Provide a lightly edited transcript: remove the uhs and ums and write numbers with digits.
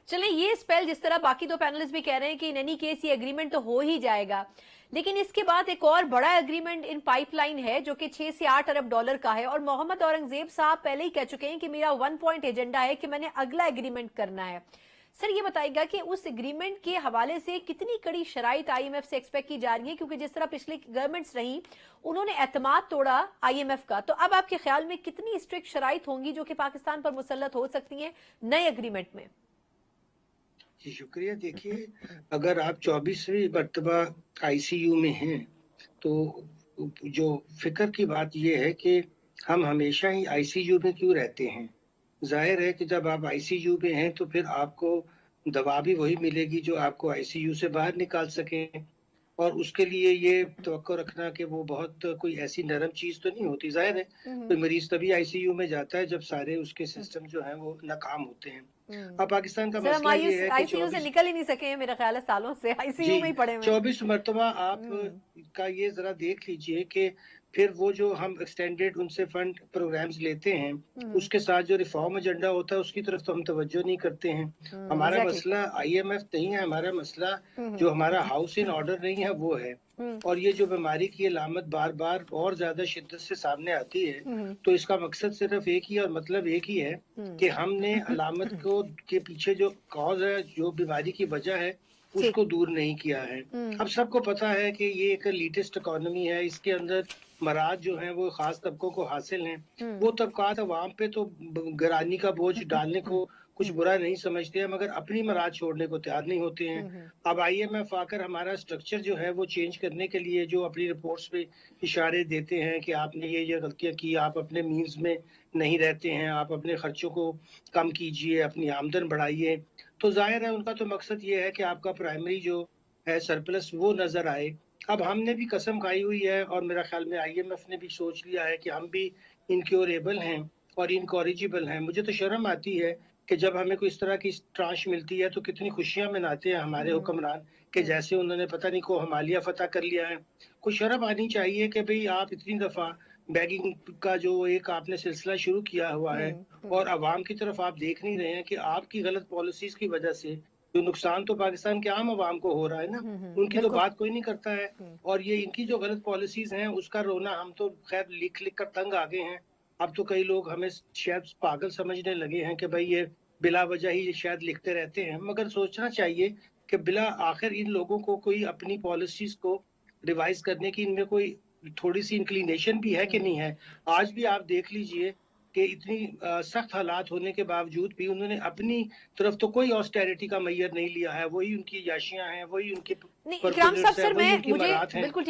चलें, ये स्पेल जिस तरह बाकी दो पैनलिस्ट भी कह रहे हैं कि इन एनी केस ये एग्रीमेंट तो हो ही जाएगा, लेकिन इसके बाद एक और बड़ा एग्रीमेंट इन पाइपलाइन है जो कि 6 से 8 अरब डॉलर का है। और मोहम्मद औरंगजेब साहब पहले ही कह चुके हैं कि मेरा 1 पॉइंट एजेंडा है कि मैंने अगला एग्रीमेंट करना है। सर, ये बताइएगा कि उस एग्रीमेंट के हवाले से कितनी कड़ी शराइत आईएमएफ से एक्सपेक्ट की जा रही है, क्योंकि जिस तरह पिछली गवर्नमेंट्स रही उन्होंने एतमाद तोड़ा आईएमएफ का, तो अब आपके ख्याल में कितनी स्ट्रिक्ट शराइत होंगी जो कि पाकिस्तान पर मुसल्लत हो सकती हैं नए एग्रीमेंट में? जी शुक्रिया। देखिए, अगर आप 24वीं मरतबा आईसीयू में हैं तो जो फिक्र की बात यह है कि हम हमेशा ही आईसीयू में क्यों रहते हैं। जाहिर है कि जब आप आईसीयू में हैं तो फिर आपको दवा भी वही मिलेगी जो आपको आईसीयू से बाहर निकाल सके, और उसके लिए ये तवक्को रखना कि वो बहुत कोई ऐसी नरम चीज तो नहीं होती। जाहिर है कोई मरीज तभी आईसीयू में जाता है जब सारे उसके सिस्टम जो हैं वो नाकाम होते हैं। अब पाकिस्तान का मसला ये है कि आईसीयू से निकल ही नहीं सके हैं, मेरा ख्याल है सालों से आईसीयू में ही पड़े हुए। 24 मरतबा आप का ये जरा देख लीजिए कि फिर वो जो हम एक्सटेंडेड उनसे फंड प्रोग्राम्स लेते हैं उसके साथ जो रिफॉर्म एजेंडा होता है उसकी तरफ तो हम तवज्जो नहीं करते हैं। हमारा मसला आईएमएफ नहीं है, हमारा मसला जो हमारा हाउस इन ऑर्डर नहीं है वो है। और ये जो बीमारी की अलामत बार बार और ज्यादा शिद्दत से सामने आती है तो इसका मकसद सिर्फ एक ही और मतलब एक ही है कि हमने अलामत को के पीछे जो कॉज है, जो बीमारी की वजह है, उसको दूर नहीं किया है। अब सबको पता है कि ये एक लीटेस्ट इकोनॉमी है, इसके अंदर मराज जो है वो खास तबकों को हासिल हैं। वो तबकात अवाम पे तो गरानी का बोझ डालने को कुछ बुरा नहीं समझते हैं, मगर अपनी मराज छोड़ने को तैयार नहीं होते हैं। अब आईएमएफ आकर हमारा स्ट्रक्चर जो है वो चेंज करने के लिए जो अपनी रिपोर्ट्स पे इशारे देते हैं कि आपने ये गलतियां की, आप अपने मीन्स में नहीं रहते हैं, आप अपने खर्चों को कम कीजिए, अपनी आमदन बढ़ाइए, तो जाहिर है उनका तो मकसद ये है कि आपका प्राइमरी जो है सरप्लस वो नजर आए। अब हमने भी कसम खाई हुई है और मेरा ख्याल में आईएमएफ ने भी सोच लिया है कि हम भी इनक्योरेबल हैं और इनकॉरिजिबल हैं। मुझे तो शर्म आती है कि जब हमें कोई इस तरह की ट्रांश मिलती है तो कितनी खुशियां मनाते हैं हमारे हुक्मरान कि जैसे उन्होंने पता नहीं को हिमालय फतह कर लिया है। कोई शर्म आनी चाहिए कि भाई आप इतनी दफा बैगिंग का जो एक आपने सिलसिला शुरू किया हुआ है और अवाम की तरफ आप देख नहीं रहे हैं कि आपकी गलत पॉलिसीज की वजह से जो नुकसान तो पाकिस्तान के आम अवाम को हो रहा है ना, उनकी तो बात कोई नहीं करता है। और ये इनकी जो गलत पॉलिसीज हैं उसका रोना हम तो खैर लिख लिख कर तंग आ गए हैं। अब तो कई लोग हमें शायद पागल समझने लगे हैं कि भाई ये बिला वजह ही शायद लिखते रहते हैं, मगर सोचना चाहिए कि बिला आखिर इन लोगों को कोई अपनी पॉलिसीज को रिवाइज करने की इनमें कोई थोड़ी सी इंक्लिनेशन भी है कि नहीं है। आज भी आप देख लीजिए कि इतनी सख्त हालात होने के बावजूद भी उन्होंने अपनी तरफ तो कोई ऑस्टेरिटी का मैयर नहीं लिया है। वही उनकी याशियां हैं, वही उनके इकराम साहब, सर मैं मुझे बिल्कुल